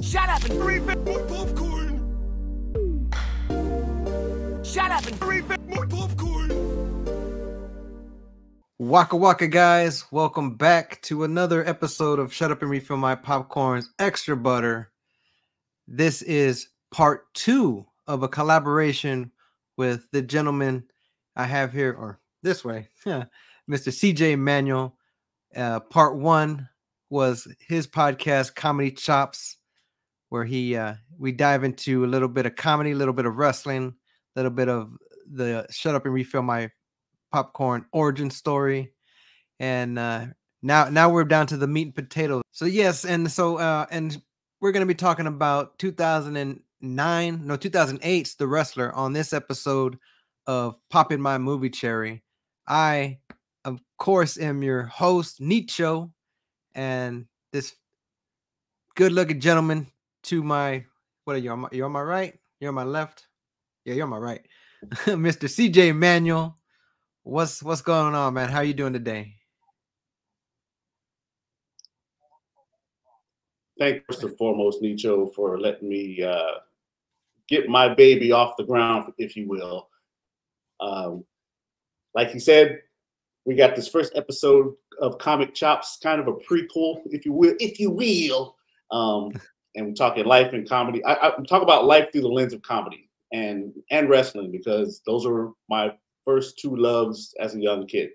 Shut up and refill my popcorn. Shut up and refill my popcorn. Waka waka, guys. Welcome back to another episode of Shut Up and Refill My Popcorn's Extra Butter. This is part 2 of a collaboration with the gentleman I have here, or this way, Mr. CJ Emanuel. Part 1 was his podcast, Comedy Chops, where we dive into a little bit of comedy, a little bit of wrestling, a little bit of the Shut Up and Refill My Popcorn origin story. And now we're down to the meat and potatoes. So yes, and we're going to be talking about 2008's The Wrestler on this episode of Poppin' My Movie Cherry. I, of course, am your host, Nicho, and this good-looking gentleman to my, what are you? You're on my right? You're on my left? Yeah, you're on my right. Mr. CJ Emanuel. What's going on, man? How are you doing today? Thank you, first and foremost, Nicho, for letting me get my baby off the ground, if you will. Like you said, we got this first episode of Comic Chops, kind of a prequel, if you will. And we're talking life and comedy. I'm talking about life through the lens of comedy and wrestling, because those are my first two loves as a young kid.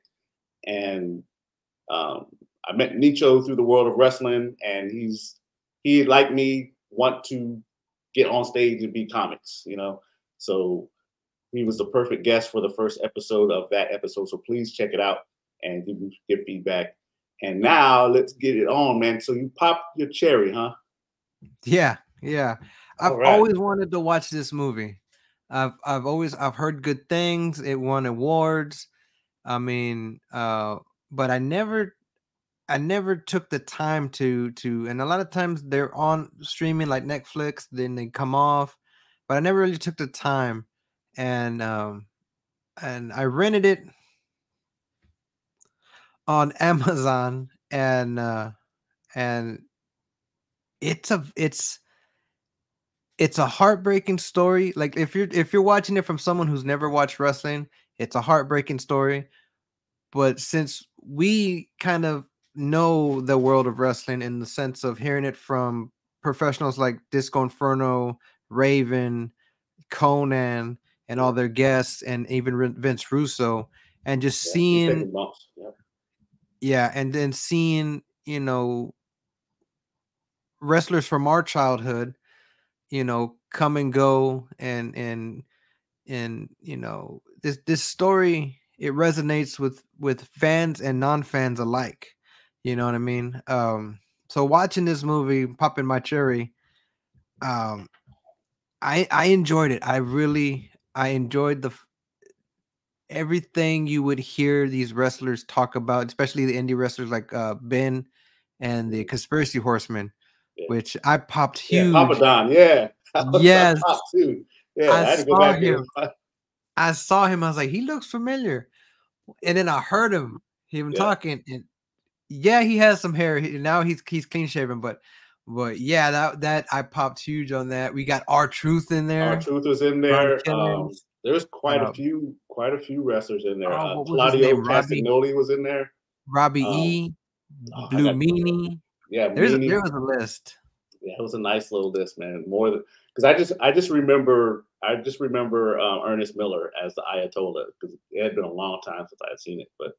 And I met Nicho through the world of wrestling, and he, like me, want to get on stage and be comics, So he was the perfect guest for the first episode of that episode. So please check it out and give feedback. And now let's get it on, man. So you popped your cherry, huh? Yeah. I've always wanted to watch this movie. I've heard good things. It won awards. I mean, but I never took the time to, and a lot of times they're on streaming like Netflix, then they come off, but I never really took the time, and I rented it on Amazon, and it's a heartbreaking story. Like if you're watching it from someone who's never watched wrestling, it's a heartbreaking story. But since we kind of know the world of wrestling in the sense of hearing it from professionals like Disco Inferno, Raven, Conan, and all their guests, and even Vince Russo, and just seeing, and then seeing, wrestlers from our childhood, come and go, and this story, it resonates with fans and non-fans alike. You know what I mean? So watching this movie, Poppin' My Cherry, I enjoyed it. I enjoyed everything you would hear these wrestlers talk about, especially the indie wrestlers like Ben and the Conspiracy Horsemen, which I popped huge. Yeah, Papa Don, yeah. Yes. I popped too. Yeah, I had to go back here. I saw him. I was like, he looks familiar. And then I heard him talking, and he has some hair. Now he's clean shaven, but yeah, that I popped huge on that. We got R-Truth in there. R-Truth was in there. There's quite a few wrestlers in there. Claudio Castagnoli was in there. Robbie E. Blue Meanie. Yeah, there was a list. Yeah, it was a nice little list, man. Because I just remember Ernest Miller as the Ayatollah, because it had been a long time since I had seen it. But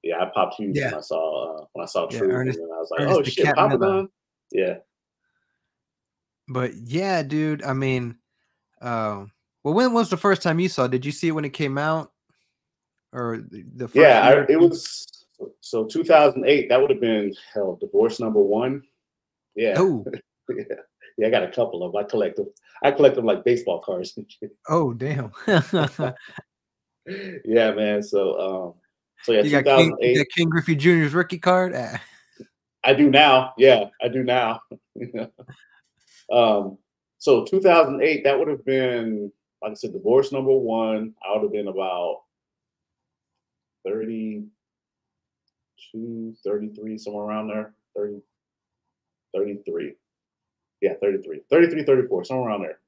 yeah, I popped huge when I saw Truth, and then I was like, oh shit, Papa Don. Yeah. But yeah, dude. I mean, well, when was the first time you saw it? Did you see it when it came out, or the first year? It was 2008. That would have been divorce number 1. Yeah. Oh. Yeah, I got a couple of them. I collect them like baseball cards. Oh, damn. Yeah, man. So yeah, you 2008. You got King Griffey Jr.'s rookie card? I do now. Yeah, I do now. So 2008, that would have been, like I said, divorce number 1. I would have been about 32, 33, somewhere around there. 33. Yeah, 33, 33, 34, somewhere around there.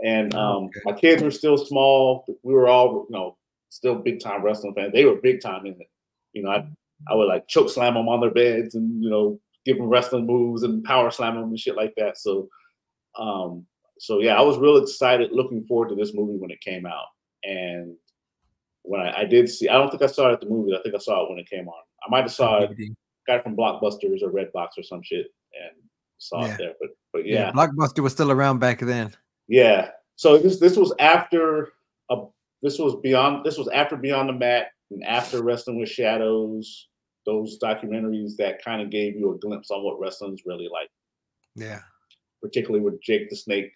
And Okay. my kids were still small. We were all, still big time wrestling fans. They were big time in it. I would like choke slam them on their beds and give them wrestling moves and power slam them and shit like that. Um, so yeah, I was real excited, looking forward to this movie when it came out. And when I did see, I don't think I saw it at the movie. I think I saw it when it came on. I might have saw it, DVD. got it from Blockbusters or Redbox or some shit, and saw it Yeah. there. But Yeah, yeah, Blockbuster was still around back then. yeah. So this was after this was after Beyond the Mat and after Wrestling with Shadows. Those documentaries that kind of gave you a glimpse on what wrestling's really like. Yeah. Particularly with Jake the Snake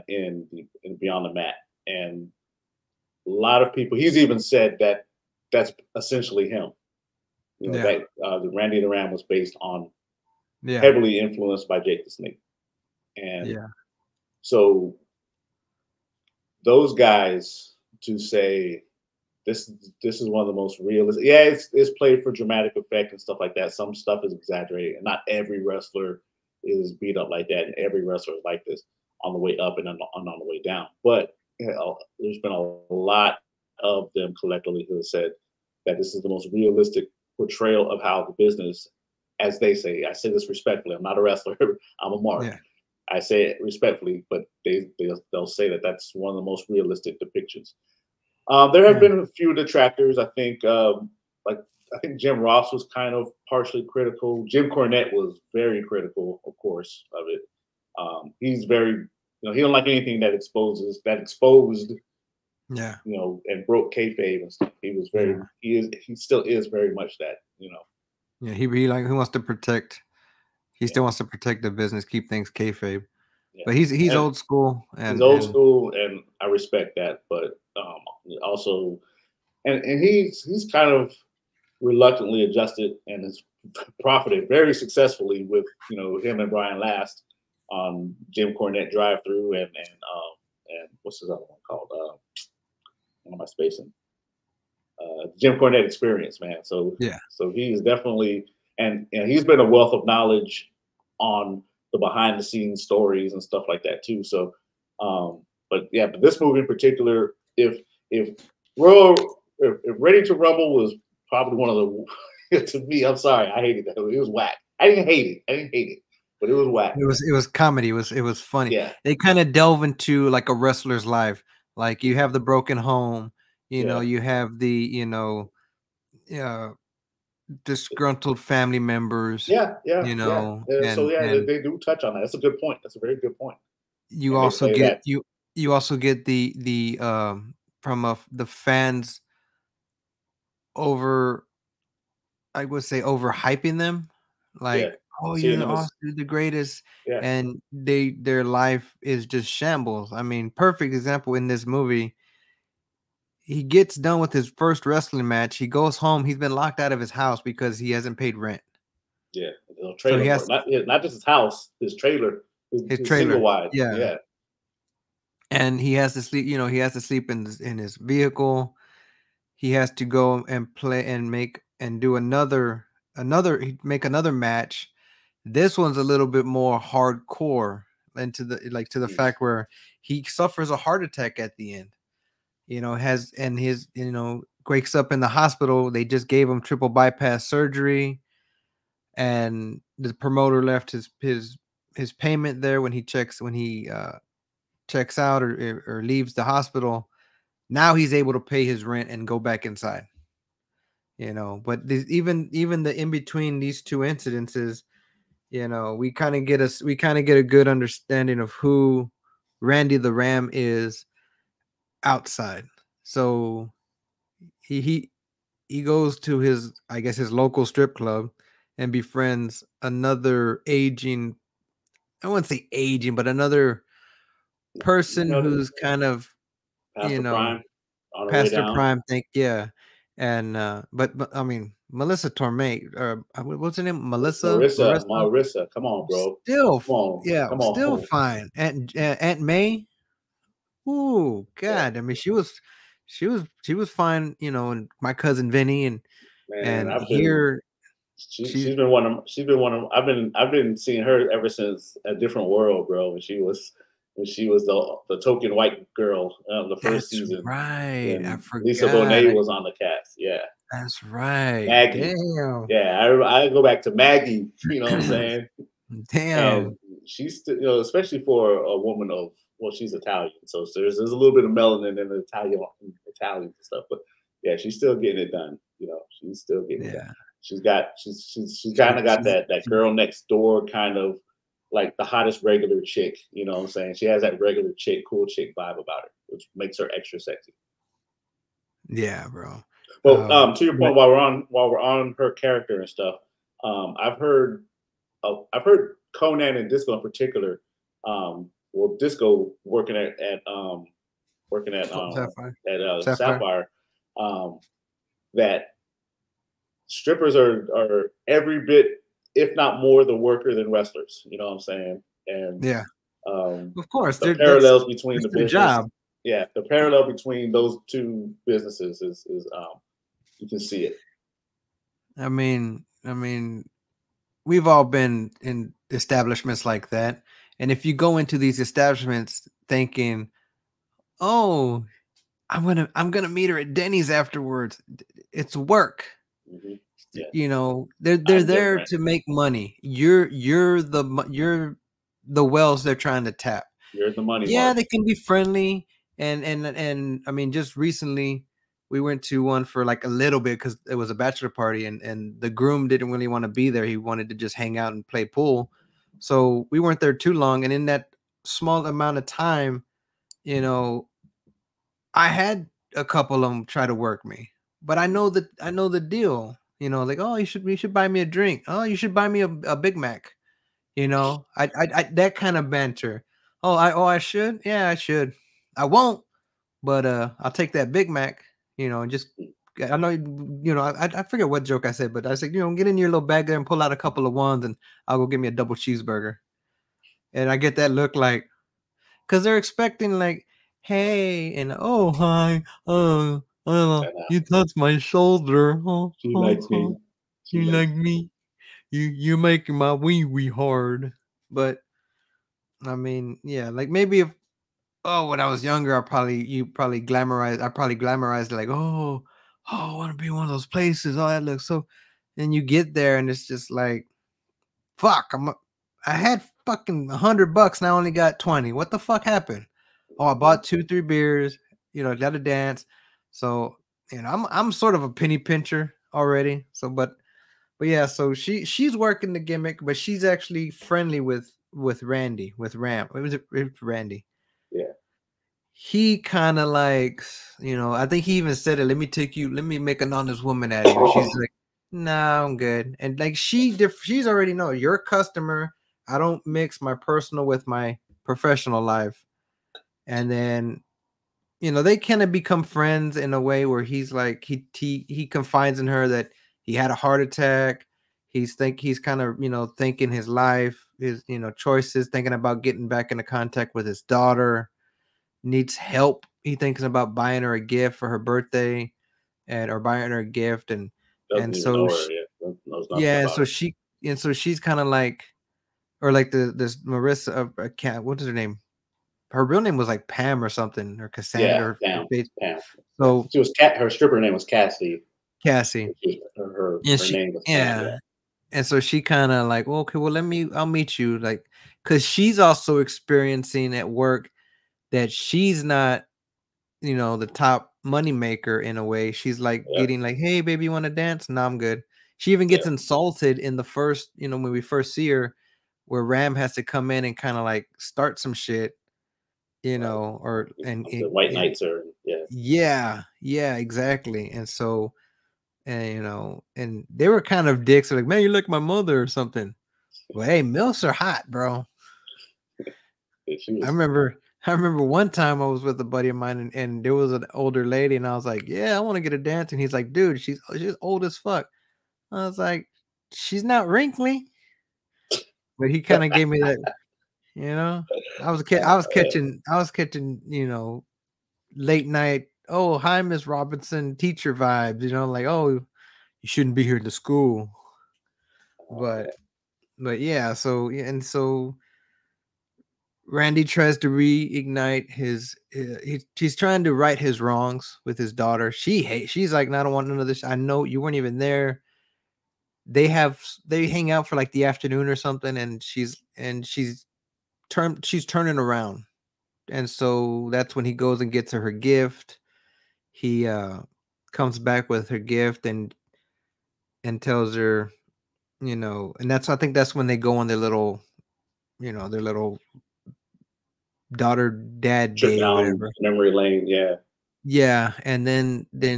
in Beyond the Mat, and a lot of people. He's even said that that's essentially him. Yeah. That the Randy the Ram was based on, Yeah. heavily influenced by Jake the Snake, and Yeah. so those guys to say this is one of the most realistic. Yeah, it's played for dramatic effect and stuff like that. Some stuff is exaggerated, and not every wrestler is beat up like that, and every wrestler is like this on the way up and on the way down. But there's been a lot of them collectively who have said that this is the most realistic portrayal of how the business, as they say, I say this respectfully. I'm not a wrestler. I'm a mark. Yeah. I say it respectfully, but they'll say that that's one of the most realistic depictions. There have been a few detractors. I think Jim Ross was kind of partially critical. Jim Cornette was very critical, of course, of it. He's very, he don't like anything that exposed, Yeah. and broke kayfabe and stuff. He was very, he still is very much that, Yeah. He wants to protect. He still wants to protect the business, keep things kayfabe. Yeah. But he's old school, and he's old school, and I respect that. But also, and he's kind of reluctantly adjusted and has profited very successfully with him and Brian Last on Jim Cornette Drive Through and what's his other one called? What am I spacing? Jim Cornette Experience, man. So yeah. So he is definitely, and he's been a wealth of knowledge on the behind the scenes stories and stuff like that too. So, but this movie in particular, if Ready to Rumble was probably one of the to me, I'm sorry, I hated that. It was whack. I didn't hate it, but it was whack. It was comedy. It was funny. Yeah. They kind of delve into like a wrestler's life. Like you have the broken home, you have the disgruntled family members. Yeah. And they do touch on that. That's a good point. That's a very good point. You also get you also get the from the fans I would say overhyping them, like, oh, you're the greatest, and their life is just shambles. I mean, perfect example in this movie. He gets done with his first wrestling match. He goes home. He's been locked out of his house because he hasn't paid rent. Yeah, trailer. So he has, not just his house, his trailer, his trailer, single wide. Yeah. And he has to sleep. He has to sleep in his vehicle. He has to go and play and make and do another match. This one's a little bit more hardcore, and to the fact where he suffers a heart attack at the end. Wakes up in the hospital. They just gave him triple bypass surgery, and the promoter left his payment there when he checks out or leaves the hospital. Now he's able to pay his rent and go back inside. But even the in between these two incidences, we kind of get a good understanding of who Randy the Ram is outside. So he goes to his local strip club and befriends another aging, I wouldn't say aging, but another person who's kind of past their prime. And but I mean, Melissa Torme, what's her name? Marissa. Come on, bro. Still fine. Aunt May. Ooh, God. Yeah. I mean, she was fine. And My Cousin Vinny and She's been one of I've been seeing her ever since A Different World, bro. When she was the token white girl, the first That's season right. I when Lisa forgot. Bonet was on the cast. Yeah, That's right. Maggie. Damn. Yeah, I go back to Maggie. You know what I'm saying? Damn. And she's still, especially for a woman of, well, she's Italian, so there's a little bit of melanin in the Italian stuff, but yeah, she's still getting it done. She's still getting it done. Yeah. She's kind of got that She- girl next door kind of like the hottest regular chick. You know what I'm saying? She has that regular chick, cool chick vibe about her, which makes her extra sexy. yeah, bro. But to your But point, while we're on her character and stuff, I've heard Conan and Disco in particular. Disco working Sapphire. at Sapphire. Sapphire, that strippers are every bit, if not more, the worker than wrestlers. You know what I'm saying? And Yeah. um, Of course. the That's parallels between the their business, job. yeah, the parallel between those two businesses is you can see it. I mean, we've all been in establishments like that. And if you go into these establishments thinking, "Oh, I'm gonna meet her at Denny's afterwards," it's work. Hmm. Yeah, They're I'm there different. to make money. You're the wells they're trying to tap. You're the money Yeah, mark. they can be friendly, and I mean, just recently we went to one for like a little bit because it was a bachelor party, and the groom didn't really want to be there. He wanted to just hang out and play pool, so we weren't there too long. And in that small amount of time, you know, I had a couple of them try to work me, but I know the deal. Like, oh, you should buy me a drink. Oh, you should buy me a Big Mac. I that kind of banter. I should. Yeah, I should. I won't, but I'll take that Big Mac. And just I know I forget what joke I said, but I said get in your little bag there and pull out a couple of ones, and I'll go get me a double cheeseburger. And I get that look like because they're expecting like, hey, and oh hi, And you touched my shoulder. Oh, she oh, likes me. oh, She you likes like me. You're making my wee hard. But I mean, yeah, like maybe if when I was younger, I probably glamorized like, I want to be one of those places. Oh, that looks so. And you get there and it's just like, fuck, I had fucking $100 and I only got 20. What the fuck happened? Oh, I me. bought 2, 3 beers, got to dance. So, I'm sort of a penny pincher already. So, but yeah, so she's working the gimmick, but she's actually friendly with Randy, with Ram. It was Randy. Yeah. He kind of like, I think he even said it. Let me make an honest woman out of you. She's like, nah, I'm good. And like she's already know you're a customer. I don't mix my personal with my professional life. And then, they kind of become friends in a way where he's like, he confides in her that he had a heart attack. He's kind of, thinking his life, his, choices, thinking about getting back into contact with his daughter, needs help. He thinks about buying her a gift for her birthday or buying her a gift. And, Doesn't and even so, know her yet. Knows nothing yeah. about her. And so she's kind of like, or like this Marissa, what is her name? Her real name was like Pam or something, or Yeah, Cassandra. Pam. Pam. Yeah. So She was her stripper name was Cassie. Cassie, and Her name was Pam. yeah. Yeah. And so she kind of like, well, okay, well, I'll meet you. Like, cause she's also experiencing at work that she's not, the top money maker in a way. She's like Yeah. getting like, hey, baby, you want to dance? No, I'm good. She even Yeah. gets insulted in the first, when we first see her, where Ram has to come in and kind of like start some shit, Right. or, The white knights are, yeah. yeah, exactly. And so, and they were kind of dicks, like, man, you like my mother or something. Well, hey, milfs are hot, bro. She I was, remember I remember one time I was with a buddy of mine, and there was an older lady, and I was like, yeah, I want to get a dance. And he's like, dude, she's old as fuck. I was like, she's not wrinkly, but he kind of gave me that, you know. I was catching, late night. Oh, hi, Miss Robinson, teacher vibes. Like, oh, you shouldn't be here to school. but yeah. So Randy tries to reignite his. He's trying to right his wrongs with his daughter. She's like, no, I don't want none of this. I know you weren't even there. They hang out for like the afternoon or something, and she's turning around, and so that's when he goes and gets her gift. He comes back with her gift and tells her, and I think that's when they go on their little daughter dad Trip day or down whatever. memory lane. Yeah. Yeah, and then they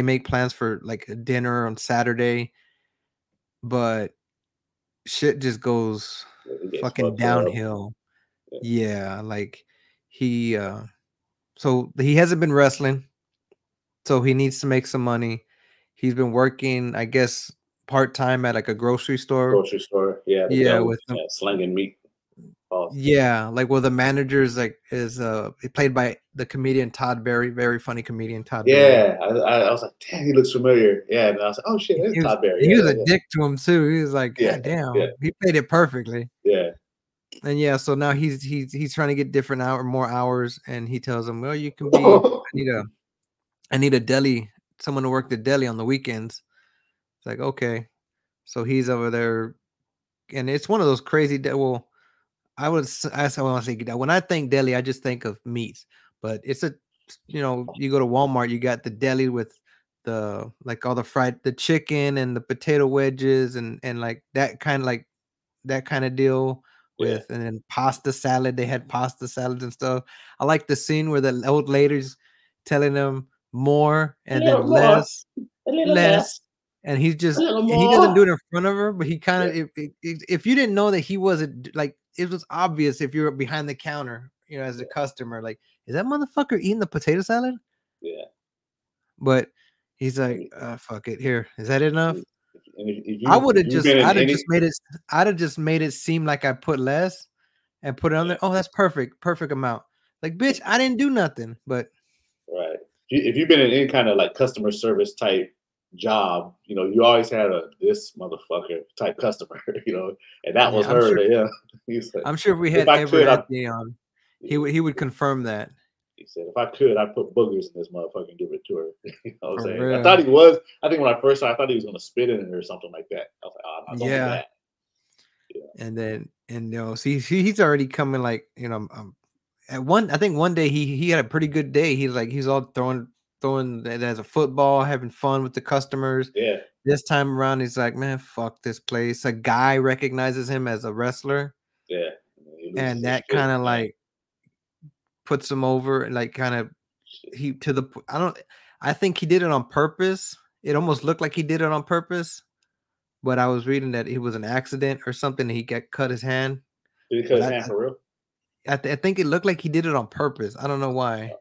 make plans for like a dinner on Saturday, but shit just goes It gets fucking fucked up. downhill. Yeah. Yeah, like he so he hasn't been wrestling, so he needs to make some money. He's been working, I guess, part-time at like a grocery store. Grocery store. Yeah. The Yeah, deli. with them. Yeah, slinging meat. Balls. Yeah, like the manager is played by the comedian Todd Berry, very funny comedian Todd Berry. Yeah. I was like, damn, he looks familiar. Yeah. And I was like, oh shit, that's Todd Berry. He was Yeah. a dick to him too. He was like, Yeah. God damn, Yeah. he played it perfectly. Yeah. And yeah, so now he's trying to get more hours, and he tells him, well, you can be. I need a deli, someone to work the deli on the weekends. It's like, okay, so he's over there, and it's one of those crazy. Well, I want to say when I think deli, I just think of meats, but it's you go to Walmart, you got the deli with the like all the chicken and the potato wedges and like that kind of deal with, and then pasta salad. They had pasta salads and stuff. I like the scene where the old lady's telling them more and then less, and he doesn't do it in front of her, but he kind of if you didn't know that he wasn't like, it was obvious if you were behind the counter, as a customer, like, is that motherfucker eating the potato salad? Yeah. But he's like, fuck it. Here, is that enough? And if I would have I'd have just made it seem like I put less and put it on there. Oh, that's perfect amount. Like, bitch, I didn't do nothing. But right. If you've been in any kind of like customer service type job, you always had this motherfucker type customer, and that was her. I'm sure if we had Anthony on, he would confirm that. He said, if I could, I'd put boogers in this motherfucker and give it to her. You know what I'm saying? Real. I thought he was. I think when I first saw it, I thought he was going to spit in it or something like that. I was like, oh, no, don't do that. Yeah. And then, see, he's already coming like, I think one day he had a pretty good day. He's all throwing it as a football, having fun with the customers. Yeah. This time around, he's like, man, fuck this place. A guy recognizes him as a wrestler. Yeah. And that kind of like puts him over, and like kind of I think he did it on purpose. It almost looked like he did it on purpose, but I was reading that it was an accident or something. He cut his hand. Did he cut his hand for real? I think it looked like he did it on purpose. I don't know why,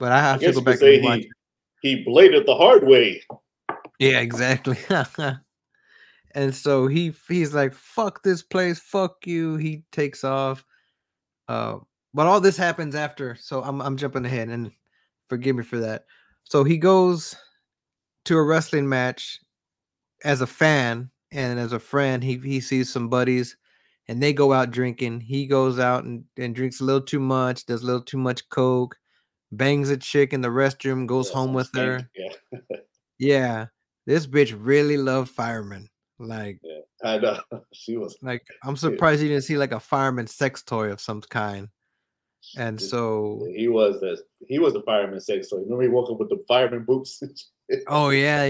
but I have to go back and watch. He bladed the hard way. Yeah, exactly. And so he's like, fuck this place, fuck you. He takes off. But all this happens after, so I'm jumping ahead, and forgive me for that. So he goes to a wrestling match as a fan, and as a friend, he sees some buddies, and they go out drinking. He goes out and drinks a little too much, does a little too much coke, bangs a chick in the restroom, goes home with her. Yeah. Yeah, this bitch really loved firemen. Like, I know. She was like, I'm surprised you didn't see like a fireman sex toy of some kind. And so he was the fireman sex toy. Remember he woke up with the fireman boots? Oh yeah.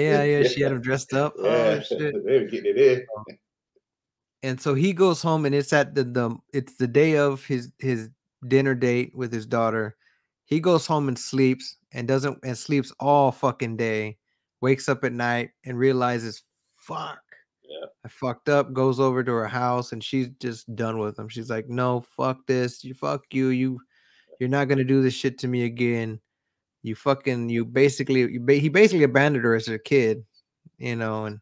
She had him dressed up. Yeah, oh shit. They were getting it in. And so he goes home, and it's at it's the day of his dinner date with his daughter. He goes home and sleeps and sleeps all fucking day. Wakes up at night and realizes, fuck. Yeah. I fucked up, goes over to her house, and she's just done with him. She's like, no, fuck this. Fuck you. You're not going to do this shit to me again. He basically abandoned her as a kid, and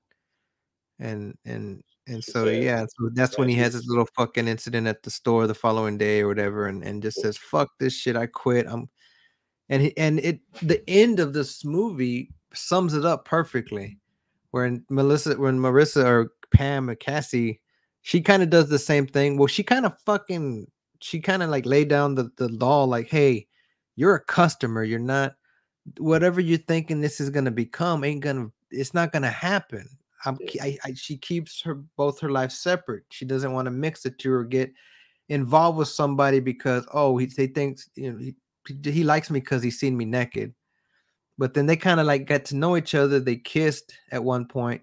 so, yeah, so that's when he has his little fucking incident at the store the following day or whatever, and just says, fuck this shit. I quit. The end of this movie sums it up perfectly, when Marissa or Pam or Cassie, she kind of does the same thing. Well, she kind of like laid down the law, like, hey, you're a customer. You're not whatever you're thinking this is gonna become it's not gonna happen. She keeps both her life separate. She doesn't want to mix the two or get involved with somebody because they thinks he likes me because he's seen me naked. But then they kind of like got to know each other. They kissed at one point,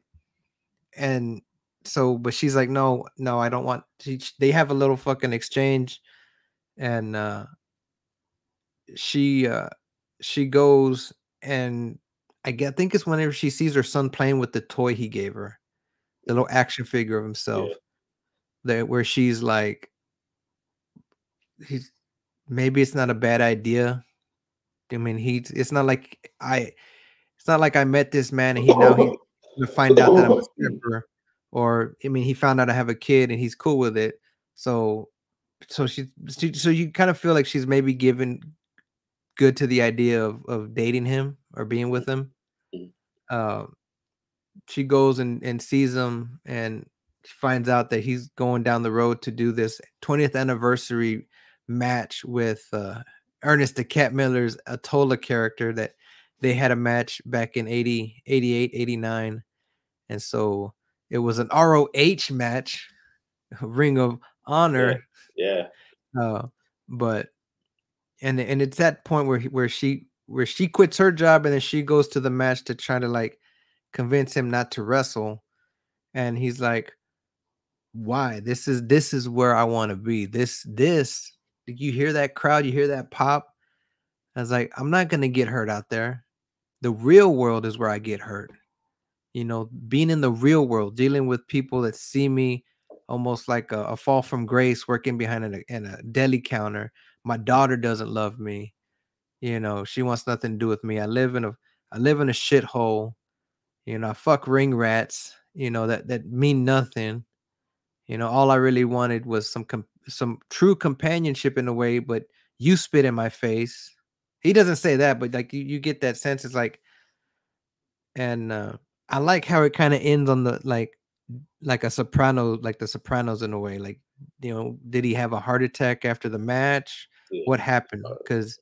and so but she's like, no, I don't want. They have a little fucking exchange, and she goes and I think it's whenever she sees her son playing with the toy he gave her, the little action figure of himself, that where she's like, he's maybe it's not a bad idea. I mean, it's not like I met this man and he's gonna find out that I'm a stripper, or I mean, he found out I have a kid and he's cool with it. So so you kind of feel like she's maybe given good to the idea of dating him or being with him. Uh, she goes and sees him and she finds out that he's going down the road to do this 20th anniversary match with Ernest the Cat Miller's Atola character that they had a match back in 80, 88, 89. And so it was an ROH match, Ring of Honor. Yeah. But and it's that point where she quits her job and then she goes to the match to try to like convince him not to wrestle. And he's like, why? This is where I want to be. This you hear that crowd, you hear that pop. I was like, I'm not gonna get hurt out there. The real world is where I get hurt. Being in the real world, dealing with people that see me almost like a fall from grace, working behind in a deli counter. My daughter doesn't love me. She wants nothing to do with me. I live in a shithole. I fuck ring rats. That mean nothing. All I really wanted was some true companionship in a way, but you spit in my face. He doesn't say that, but like you get that sense. It's like, and I like how it kind of ends on the like a soprano, like the Sopranos in a way. Like, did he have a heart attack after the match? What happened? Because,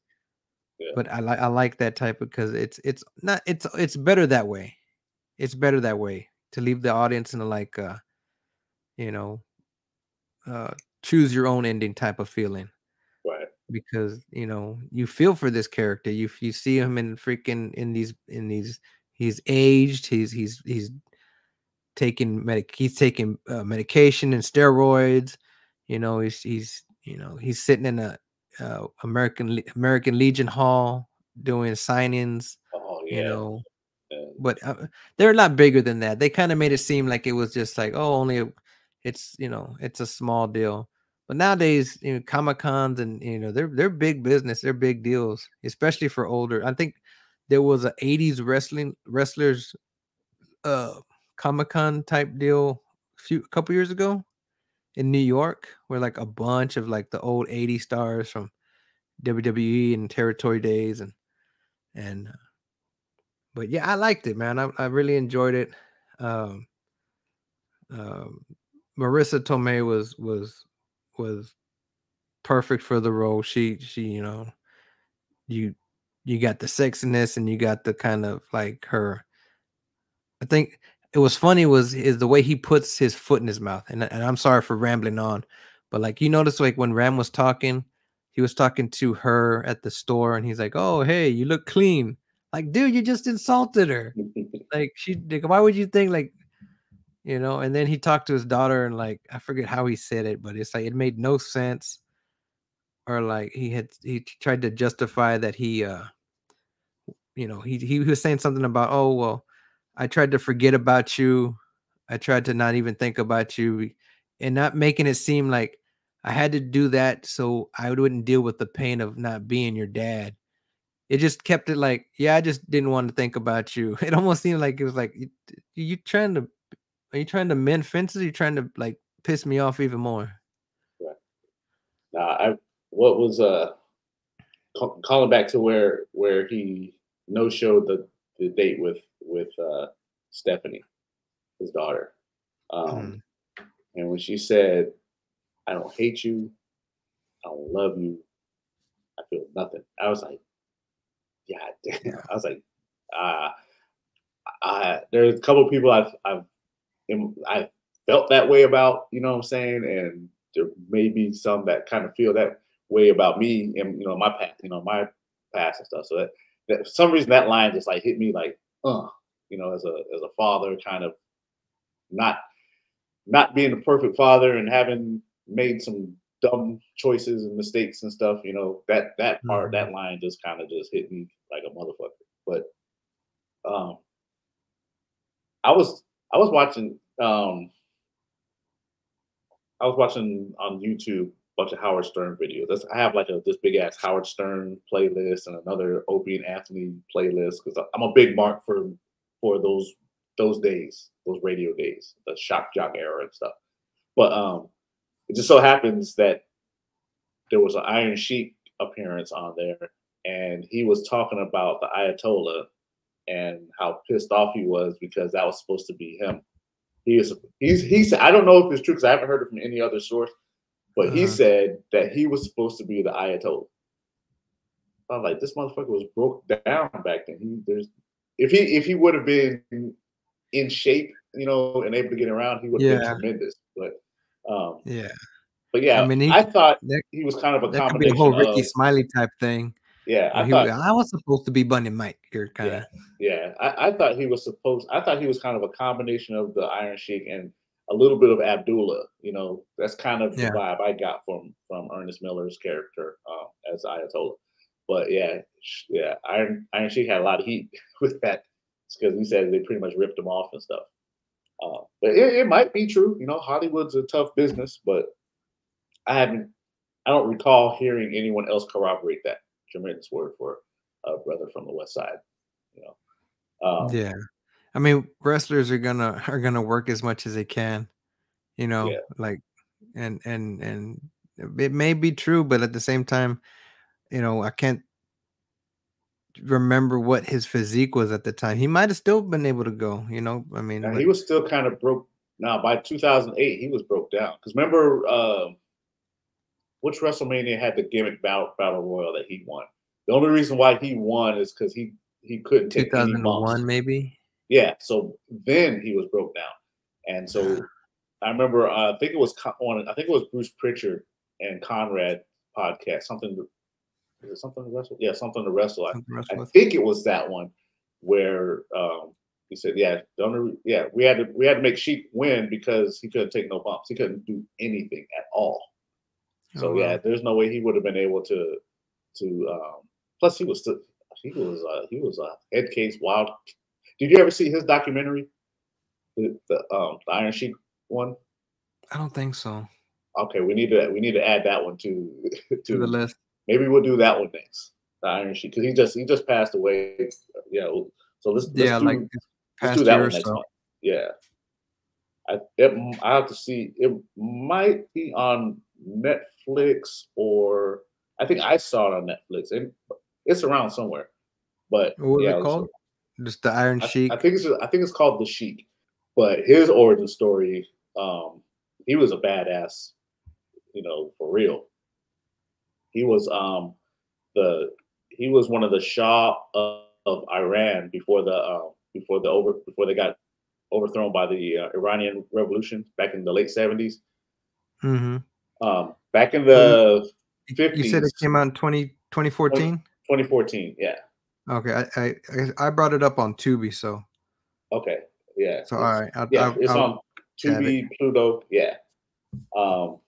but I like that type because it's better that way. It's better that way to leave the audience in a like you know choose your own ending type of feeling. Right. Because you feel for this character. You see him in freaking in these he's aged, he's taking medication and steroids. He's sitting in a American Legion Hall doing signings. Oh yeah. But they're a lot bigger than that. They kind of made it seem like it was just like, it's a small deal. But nowadays, Comic Cons and they're big business, they're big deals, especially for older. I think there was a 80s wrestlers Comic Con type deal a couple years ago in New York, where like a bunch of like the old 80 stars from WWE and territory days and but yeah, I liked it, man. I really enjoyed it. Um, Marissa Tomei was perfect for the role. She you got the sexiness and you got the kind of like her. I think it was funny is the way he puts his foot in his mouth. And I'm sorry for rambling on, but like you notice like when Ram was talking, he was talking to her at the store and he's like, "Oh, hey, you look clean." Like, dude, you just insulted her. Like why would you think like, and then he talked to his daughter and like I forget how he said it, but it's like it made no sense. Or like he tried to justify that he he was saying something about, oh well, I tried to forget about you. I tried to not even think about you, and not making it seem like I had to do that so I wouldn't deal with the pain of not being your dad. It just kept it like, yeah, I just didn't want to think about you. It almost seemed like it was like, are you trying to mend fences? Are you trying to like piss me off even more? Right. Now, what was calling back to where he no showed the date with Stephanie. his daughter. Mm. And when she said, "I don't hate you, I don't love you, I feel nothing," I was like, "God damn!" Yeah. I was like, uh, there's a couple of people I felt that way about, you know what I'm saying, and there may be some that kind of feel that way about me and my past, my past and stuff. So that for some reason that line just like hit me like, as a father, kind of not being the perfect father and having made some dumb choices and mistakes and stuff. That part, Mhm. that line just kind of just hit me like a motherfucker. But um, I was I was watching on YouTube a bunch of Howard Stern videos. I have like this big ass Howard Stern playlist and another Opie and Anthony playlist because I'm a big mark for those days, those radio days, the shock jock era and stuff. But it just so happens that there was an Iron Sheik appearance on there, and he was talking about the Ayatollah and how pissed off he was because that was supposed to be him. He said, I don't know if it's true because I haven't heard it from any other source, but he Uh-huh. said that he was supposed to be the Ayatollah. I'm like, this motherfucker was broke down back then. If he would have been in shape, and able to get around, he would have been Yeah. tremendous. Um, Yeah. but I yeah, mean, I thought that he was kind of a that could be a combination whole Ricky of Smiley type thing yeah. where I was supposed to be Bunny Mike. You're kind Yeah, of yeah. I thought he was kind of a combination of the Iron Sheik and a little bit of Abdullah. That's kind of the yeah. vibe I got from Ernest Miller's character as Ayatollah. But yeah, yeah. Iron Sheik had a lot of heat with that because he said they pretty much ripped him off and stuff. But it might be true. Hollywood's a tough business, but I haven't. I don't recall hearing anyone else corroborate that. Tremendous word for a brother from the West Side. You know. Yeah. I mean, wrestlers are gonna work as much as they can, Yeah. like and it may be true, but at the same time, I can't remember what his physique was at the time. He might have still been able to go. I mean, He but was still kind of broke. Now by 2008, he was broke down. Because remember, which WrestleMania had the gimmick battle royal that he won? The only reason why he won is because he couldn't take any bumps. 2001 maybe. Yeah, so then he was broke down, and Uh, so I remember. I think it was I think it was Bruce Pritchard and Conrad podcast. Is it something to wrestle? Yeah, something to wrestle. something to I wrestle with. think it was that one where he said, "Yeah, we had to make Sheik win because he couldn't take no bumps. He couldn't do anything at all. Oh So yeah, wow. there's no way he would have been able to. Plus, he was a head case wild. Did you ever see his documentary, the Iron Sheik one? I don't think so. Okay, we need to add that one to To the to list. maybe we'll do that one next. The Iron Sheik because he just passed away. Yeah, so let's Yeah, like do this let's do past that year or one next so. month. Yeah, I have to see. It might be on Netflix or I think I saw it on Netflix. It's around somewhere. But What was it yeah, called? so Just the Iron I Sheik. think it's called The Sheik. But his origin story, he was a badass, for real. He was the he was one of the Shah of Iran before they got overthrown by the Iranian Revolution back in the late 70s. Mhm. Back in Oh, you the you said it 50s, came out in 2014? 2014. Yeah. Okay, I brought it up on Tubi, so Okay. Yeah. all right, It's I'll on add it. Tubi, Pluto. Yeah. Um,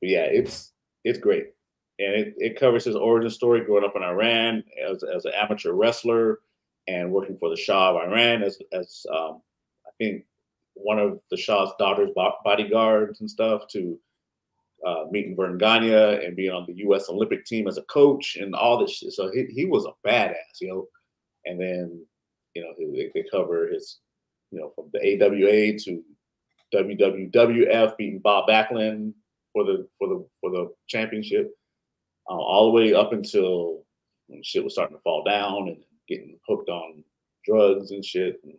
but yeah, it's great, and it covers his origin story growing up in Iran as an amateur wrestler and working for the Shah of Iran as I think one of the Shah's daughter's bodyguards and stuff to meeting Vern Gagne and being on the U.S. Olympic team as a coach and all this shit. So he was a badass. And then they cover his from the AWA to WWF beating Bob Backlund for the championship, all the way up until when shit was starting to fall down and getting hooked on drugs and shit. And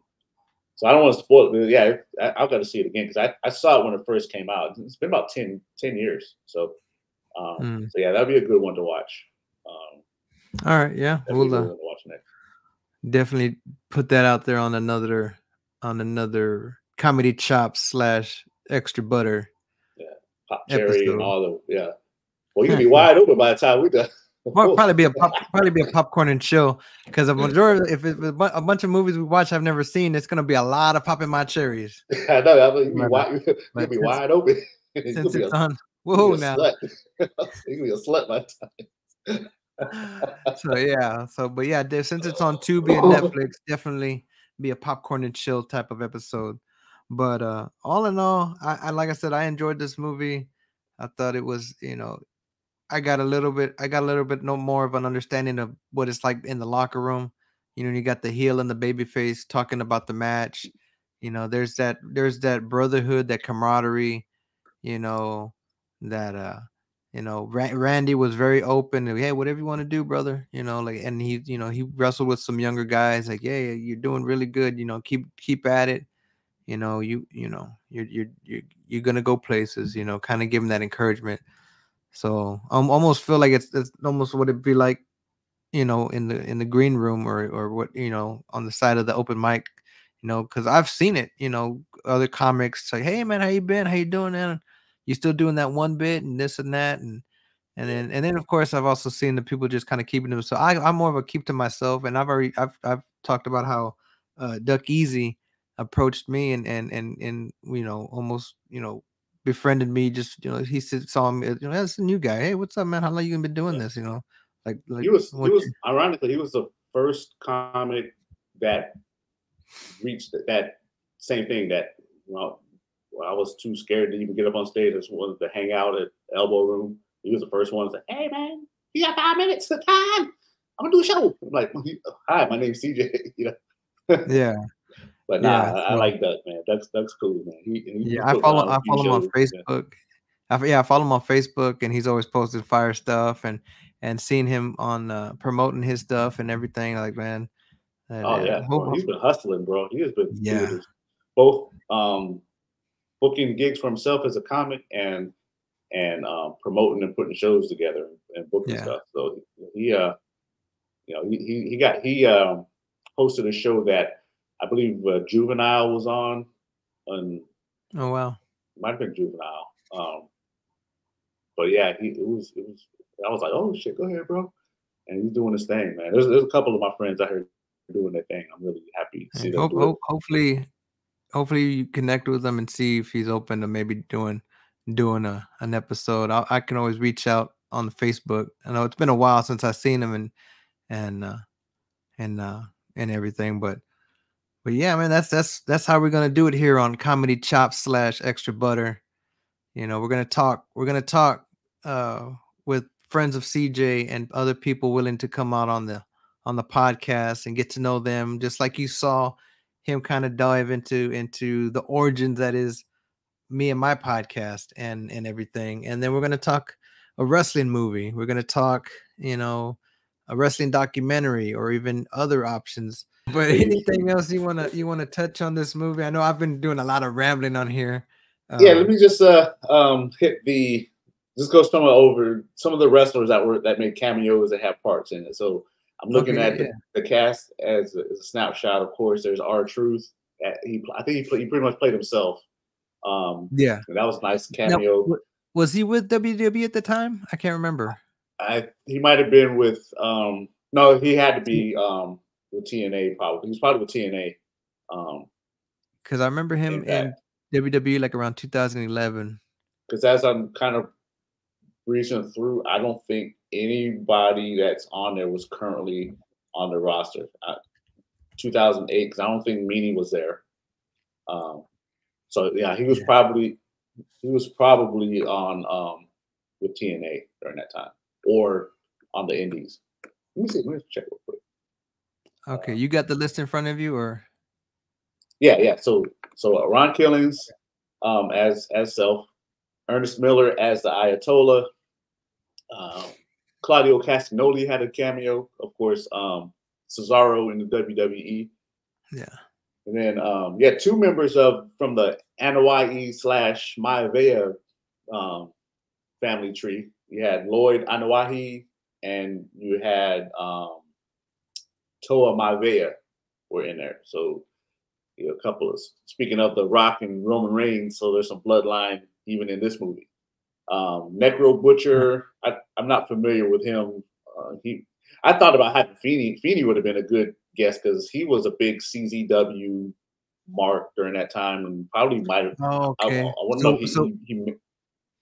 So I don't want to spoil it. But yeah, I've got to see it again because I saw it when it first came out. It's been about 10 years. So so yeah, that'd be a good one to watch. All right, yeah, That'd be a good we'll one to watch next. definitely put that out there on another comedy chops / extra butter Yeah, pop cherry and episode. all the Well, you can be wide open by the time we done. Probably be a popcorn and chill because a majority, if it's a bunch of movies we watch I've never seen, it's gonna be a lot of popping my cherries. I know. You But be wide open. since it's on, you whoa be a now. slut. You can be a slut by the time. So yeah, but yeah, since it's on Tubi and Netflix, definitely be a popcorn and chill type of episode. But all in all, I like I said, I enjoyed this movie. I thought it was, I got a little bit no more of an understanding of what it's like in the locker room. You got the heel and the baby face talking about the match. There's that brotherhood, that camaraderie, that Randy was very open. Hey, whatever you want to do, brother. And he wrestled with some younger guys. Like, yeah, you're doing really good. Keep at it. You're gonna go places. Kind of give him that encouragement. So I almost feel like it's almost what it'd be like, in the green room or what, on the side of the open mic, because I've seen it, other comics say, hey man, how you been? How you doing, man? You still doing that one bit and this and that, and then of course I've also seen the people just kind of keeping them. So I'm more of a keep to myself, and I've talked about how Duck Easy approached me and almost befriended me. Just he saw me, that's a new guy. Hey, what's up, man? How long you been doing this? Like He was ironically, he was the first comic that reached that same thing that I was too scared to even get up on stage. I just wanted to hang out at Elbow Room. He was the first one to say, hey man, you got 5 minutes of time? I'm gonna do a show. I'm like, hi, my name's CJ. Yeah. But Yeah, I like Duck, man. Duck's cool, man. He I put me follow on a few him on shows. Facebook. I follow him on Facebook, and he's always posted fire stuff, and seeing him on promoting his stuff and everything. Like, man, Oh yeah, well, he's been hustling, bro. He has been doing yeah, this, both booking gigs for himself as a comic and promoting and putting shows together and booking yeah. stuff. So he hosted a show that I believe Juvenile was on, and Oh wow. might have been Juvenile. But yeah, it was. I was like, oh shit, go ahead, bro. And he's doing his thing, man. There's a couple of my friends out here doing their thing. I'm really happy to see them do it. Hopefully you connect with him and see if he's open to maybe doing an episode. I can always reach out on Facebook. I know it's been a while since I've seen him and uh and uh and everything, but yeah, man, that's how we're gonna do it here on Comedy Chops / Extra Butter. We're gonna talk with friends of CJ and other people willing to come out on the podcast and get to know them, just like you saw him kind of dive into the origins that is me and my podcast and everything. And then we're gonna talk a wrestling movie. We're gonna talk, a wrestling documentary or even other options. But anything else you wanna touch on this movie? I know I've been doing a lot of rambling on here. Yeah, let me just just go over some of the wrestlers that made cameos that have parts in it. So I'm looking at the cast as a snapshot. Of course, there's R-Truth. I think he pretty much played himself. Yeah, that was a nice cameo. Now, was he with WWE at the time? I can't remember. He might have been with no, he had to be with TNA probably. He was probably with TNA. Because I remember him in WWE like around 2011. Because as I'm kind of reaching through, I don't think anybody that's on there was currently on the roster. 2008, because I don't think Meanie was there. So yeah, he was probably on with TNA during that time or on the Indies. Let me check real quick. Okay, you got the list in front of you, or? Yeah. So Ron Killings as Self, Ernest Miller as the Ayatollah, Claudio Castagnoli had a cameo, of course. Cesaro in the WWE. Yeah. And then yeah, two members from the Anoa'i / Maivea family tree. You had Lloyd Anoa'i and you had Toa Maivea were in there. So a couple of, speaking of The Rock and Roman Reigns, so there's some bloodline even in this movie. Necro Butcher, I'm not familiar with him. I thought about having Feeney. Feeney would have been a good guess because he was a big CZW mark during that time, and probably might have. Oh, okay. I want to know he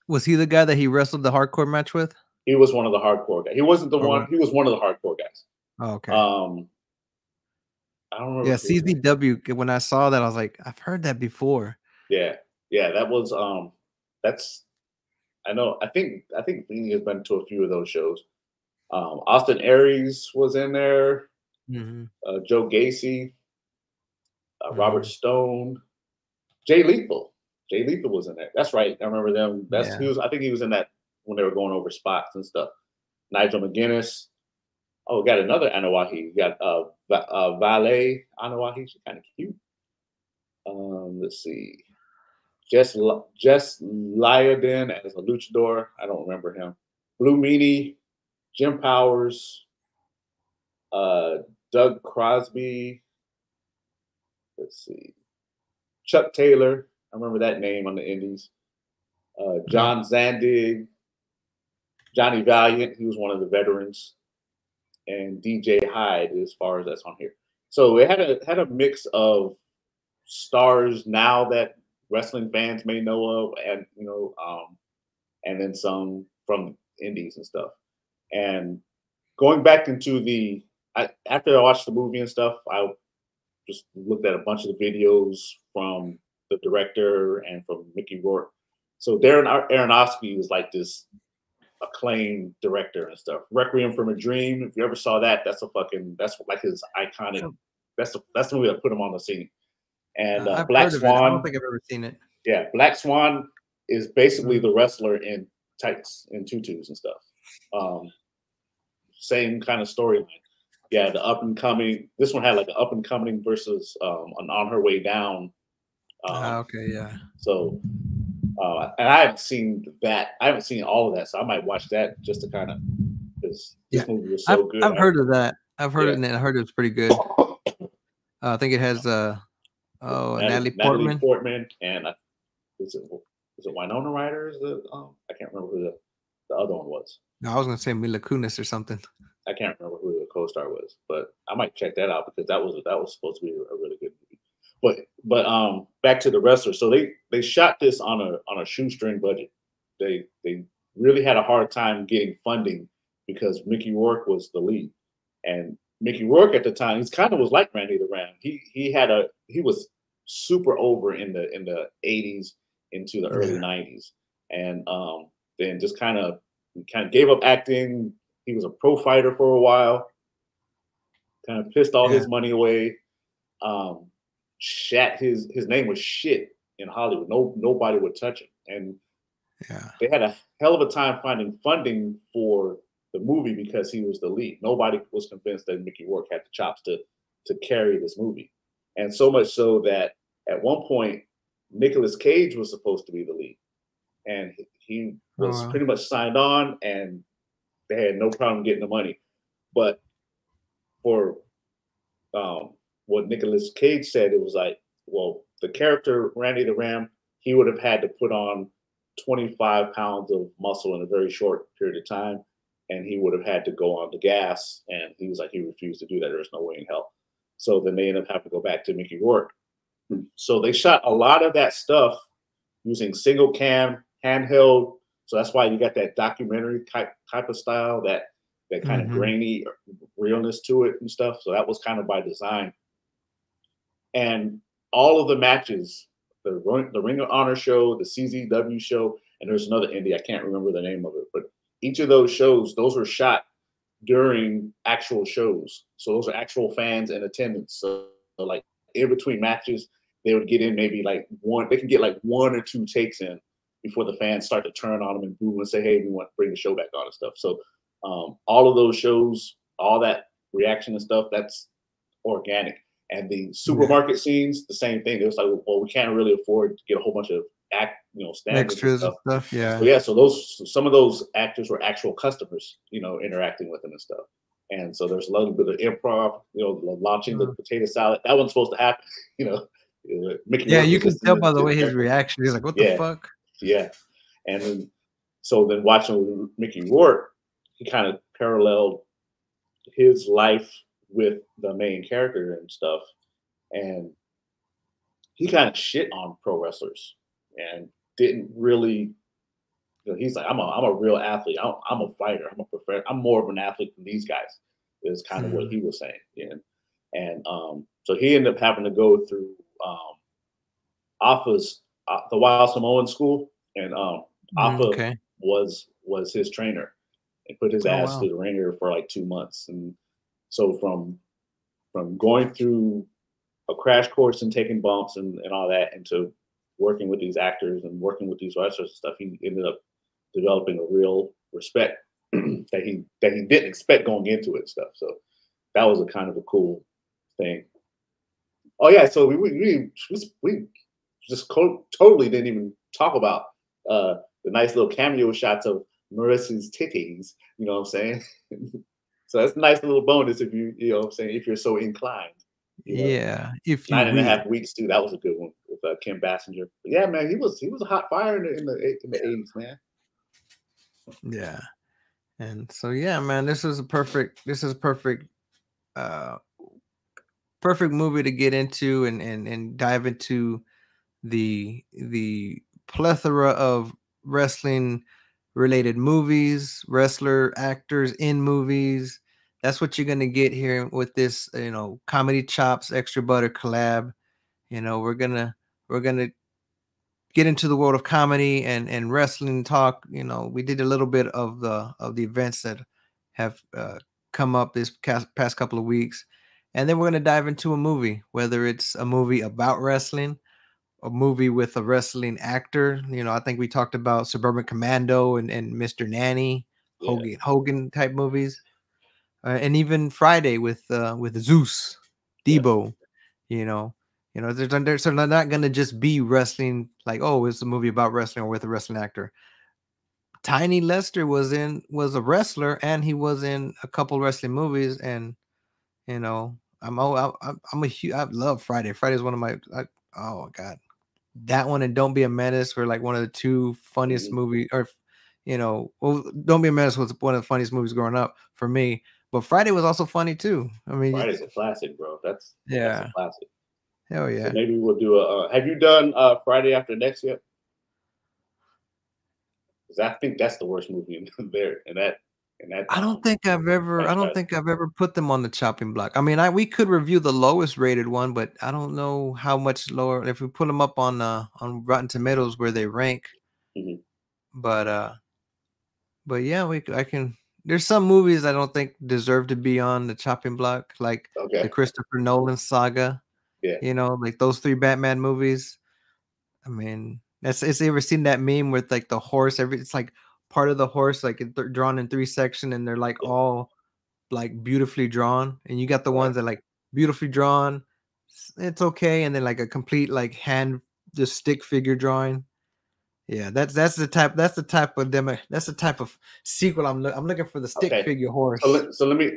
was he the guy that he wrestled the hardcore match with? He was one of the hardcore guys. He wasn't the one. He was one of the hardcore guys. Oh, okay. I don't remember. Yeah, CZW. When I saw that, I was like, I've heard that before. Yeah, that was that's. I know. I think Feeney has been to a few of those shows. Austin Aries was in there. Joe Gacy, Robert Stone, Jay Lethal. Jay Lethal was in there. That's right. I remember them. He was. I think he was in that when they were going over spots and stuff. Nigel McGuinness. Oh, we got another Anoa'i. We got Valet Anoa'i. She's kind of cute. Let's see. Jess Lyodin as a luchador. I don't remember him. Blue Meanie, Jim Powers, Doug Crosby. Let's see. Chuck Taylor. I remember that name on the indies. John Zandig. Johnny Valiant. He was one of the veterans. And DJ Hyde, as far as that's on here. So it had a mix of stars now that wrestling fans may know of, and and then some from indies and stuff. And going back into after I watched the movie and stuff, I just looked at a bunch of the videos from the director and from Mickey Rourke. So Darren Aronofsky was like this acclaimed director and stuff. Requiem from a Dream. If you ever saw that, that's like his iconic. That's the movie that put him on the scene. And Black Swan. I don't think I've ever seen it. Yeah, Black Swan is basically the wrestler in tights and tutus and stuff. Same kind of storyline. Yeah, the up and coming. This one had like an up and coming versus an on her way down. Okay, yeah. So, and I haven't seen that. I haven't seen all of that, so I might watch that just to kind of because this movie was so good. I've heard of that. I've heard it, and I heard it was pretty good. I think it has Natalie Portman and is it Winona Ryder? I can't remember who the other one was. No, I was gonna say Mila Kunis or something. I can't remember who the co-star was, but I might check that out because that was supposed to be a really good movie. But back to the wrestlers. So they shot this on a shoestring budget. They really had a hard time getting funding because Mickey Rourke was the lead, and Mickey Rourke at the time he kind of was like Randy the Ram. He was super over in the 80s into the early 90s, and then just kind of gave up acting. He was a pro fighter for a while. Kind of pissed all his money away. His name was shit in Hollywood. Nobody would touch him, and they had a hell of a time finding funding for the movie because he was the lead. Nobody was convinced that Mickey Rourke had the chops to carry this movie, and so much so that at one point Nicolas Cage was supposed to be the lead, and he was pretty much signed on, and they had no problem getting the money. But for what Nicolas Cage said, it was like, well, the character Randy the Ram, he would have had to put on 25 pounds of muscle in a very short period of time, and he would have had to go on the gas, and he was like, he refused to do that. There's no way in hell. So then they ended up having to go back to Mickey Rourke. So they shot a lot of that stuff using single cam, handheld. So that's why you got that documentary type of style, that kind of grainy realness to it and stuff. So that was kind of by design. And all of the matches, the Ring of Honor show, the CZW show, and there's another indie, I can't remember the name of it, but each of those shows, those were shot during actual shows. So those are actual fans in attendance. So like in between matches, they would get in maybe like they can get like 1 or 2 takes in before the fans start to turn on them and boo and say, hey, we want to bring the show back on and stuff. So all of those shows, all that reaction and stuff, that's organic. And the supermarket scenes, the same thing. It was like, well, we can't really afford to get a whole bunch of stand-ins and extras and stuff. stuff. Yeah. So yeah, so some of those actors were actual customers, interacting with them and stuff. And so there's a little bit of improv, launching the potato salad. That wasn't supposed to happen, Mickey Yeah, Rourke you was can just tell in by the the way his character. reaction. He's like, "What the Yeah. fuck?" Yeah. And then watching Mickey Rourke, he kind of paralleled his life with the main character and stuff. And he kind of shit on pro wrestlers and didn't really. He's like, I'm a real athlete. I'm a fighter. I'm a professional. I'm more of an athlete than these guys. Is kind of what he was saying. And so he ended up having to go through Alpha's the Wild Samoan school, and Alpha Okay. was his trainer and put his Oh, ass wow. through the ringer for like 2 months. And so from going through a crash course and taking bumps and all that into working with these actors and working with these wrestlers and stuff, he ended up developing a real respect that he didn't expect going into it and stuff. So that was a kind of a cool thing. Oh yeah, so we just totally didn't even talk about the nice little cameo shots of Marissa's titties. You know what I'm saying? So that's a nice little bonus if you know what I'm saying, if you're so inclined. Yeah, if you 9.5 will. weeks too. That was a good one with Kim Basinger. But yeah, man, he was a hot fire in the 80s, man. Yeah. And so yeah, man, this is a perfect uh perfect movie to get into and dive into the plethora of wrestling related movies, wrestler actors in movies. That's what you're gonna get here with this, comedy chops, extra butter collab. We're gonna get into the world of comedy and wrestling talk. We did a little bit of the events that have come up this past couple of weeks, and then we're gonna dive into a movie, whether it's a movie about wrestling, a movie with a wrestling actor. I think we talked about Suburban Commando and Mr. Nanny, Yeah. Hogan type movies, and even Friday with Zeus, Yeah. Debo. They're not gonna just be wrestling like, oh, it's a movie about wrestling or with a wrestling actor. Tiny Lester was a wrestler and he was in a couple wrestling movies, and I love Friday. Friday is one of my oh god, that one and Don't Be a Menace were like one of the two funniest movies, or well, Don't Be a Menace was one of the funniest movies growing up for me, but Friday was also funny too. I mean, Friday's a classic, bro. That's a classic. hell So yeah. maybe we'll do have you done Friday After Next yet? Because I think that's the worst movie in there. And that I don't think I've ever put them on the chopping block. I mean, we could review the lowest rated one, but I don't know how much lower if we put them up on Rotten Tomatoes where they rank. Mhm. But yeah, I can. There's some movies I don't think deserve to be on the chopping block, like the Okay. Christopher Nolan saga. Yeah. Like those 3 Batman movies. I mean, it's you ever seen that meme with like the horse? It's like part of the horse, like they're drawn in 3 sections, and they're like Yeah. all like beautifully drawn. And you got the Right. ones that like beautifully drawn, it's okay, and then like a complete like hand just stick figure drawing. Yeah, that's the type of demo. That's the type of sequel I'm looking for, the stick Okay. figure horse. So let me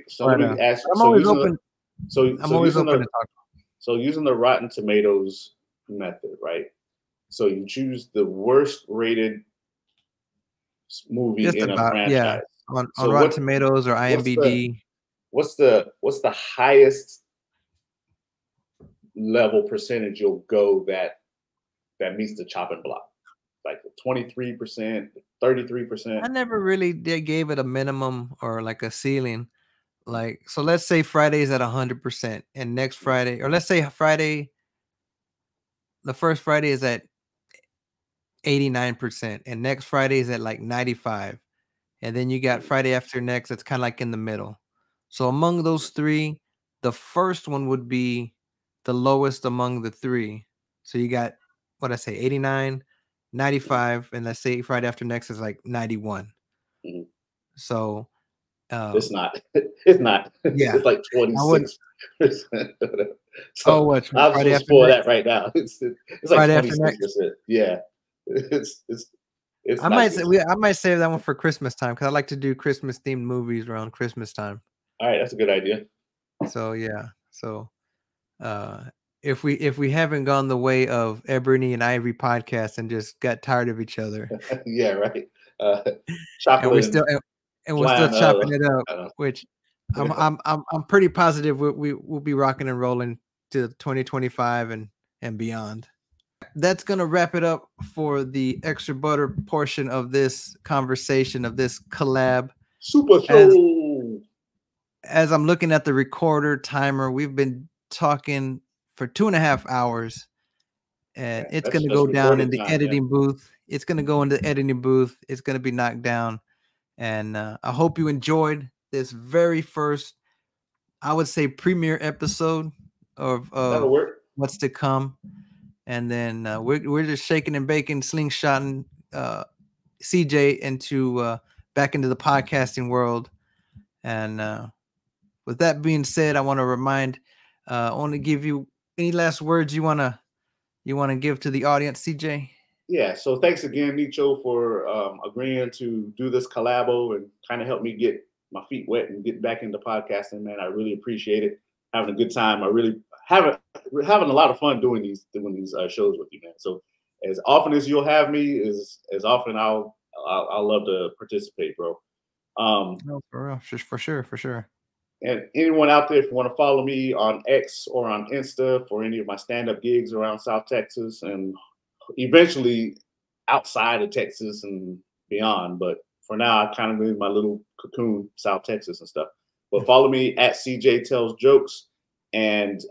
ask you. I'm always open. I'm always using open the to talk. so using the Rotten Tomatoes method, right? So you choose the worst rated movie Just in a about, yeah, franchise. on So Rotten Tomatoes or what's the IMDb. what's the highest level percentage you'll go that meets the chopping block? Like 23%, 33%. I never really gave it a minimum or like a ceiling. Like, so let's say Friday's at 100%, and next Friday, or let's say Friday, the first Friday is at 89%, and next Friday is at like 95. And then you got Friday after next, it's kind of like in the middle. So among those 3, the first one would be the lowest among the 3. So you got, what I say, 89, 95, and let's say Friday after next is like 91. Mhm. So It's not. It's not. Yeah, It's like I wouldn't. 26%. Oh, So what I'm just Friday gonna after spoil next? that right now. It's like Friday after 26%. next. Yeah. It's I not might good. say I might save that one for Christmas time because I like to do Christmas themed movies around Christmas time. All right, that's a good idea. So yeah, so uh, if we haven't gone the way of Ebony and Ivory podcast and just got tired of each other, Yeah, right. Uh, and we're chocolate still and and we're still flying chopping it up, uh, which I'm pretty positive we'll be rocking and rolling to 2025 and beyond. That's gonna wrap it up for the extra butter portion of this conversation of this collab. super As show. as I'm looking at the recorder timer, we've been talking for 2.5 hours, and Yeah, it's that's gonna just go down in recorded the time. Yeah. editing booth. It's gonna go in the editing booth. It's gonna be knocked down, and I hope you enjoyed this very first, I would say, premiere episode That'll of work. what's to come. And then we're just shaking and baking, slingshotting CJ into back into the podcasting world. And with that being said, I want to give you any last words you wanna give to the audience, CJ. Yeah. So thanks again, Nicho, for agreeing to do this collabo and kind of help me get my feet wet and get back into podcasting, man. I really appreciate it. Having a good time. I really having a lot of fun doing these shows with you, man. So as often as you'll have me, as often I'll love to participate, bro. No, for real, for sure. And anyone out there, if you want to follow me on X or on Insta for any of my stand-up gigs around South Texas and eventually outside of Texas and beyond. But for now, I kind of in my little cocoon, South Texas and stuff. But follow me at CJ Tells Jokes. And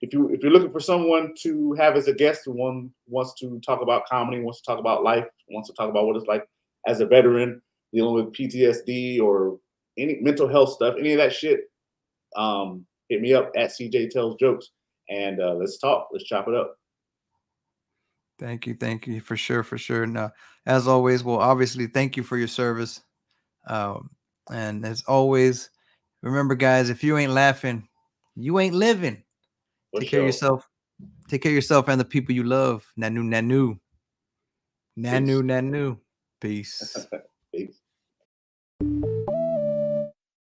if you're looking for someone to have as a guest who wants to talk about comedy, wants to talk about life, wants to talk about what it's like as a veteran dealing with PTSD or any mental health stuff, any of that shit, hit me up at CJ Tells Jokes and let's talk. Let's chop it up. Thank you, for sure. Now, as always, well, obviously, thank you for your service. And as always, remember, guys, if you ain't laughing, you ain't living. For Take care of sure. yourself. Take care of yourself and the people you love. Nanu. Peace. Nanu. Peace. Peace.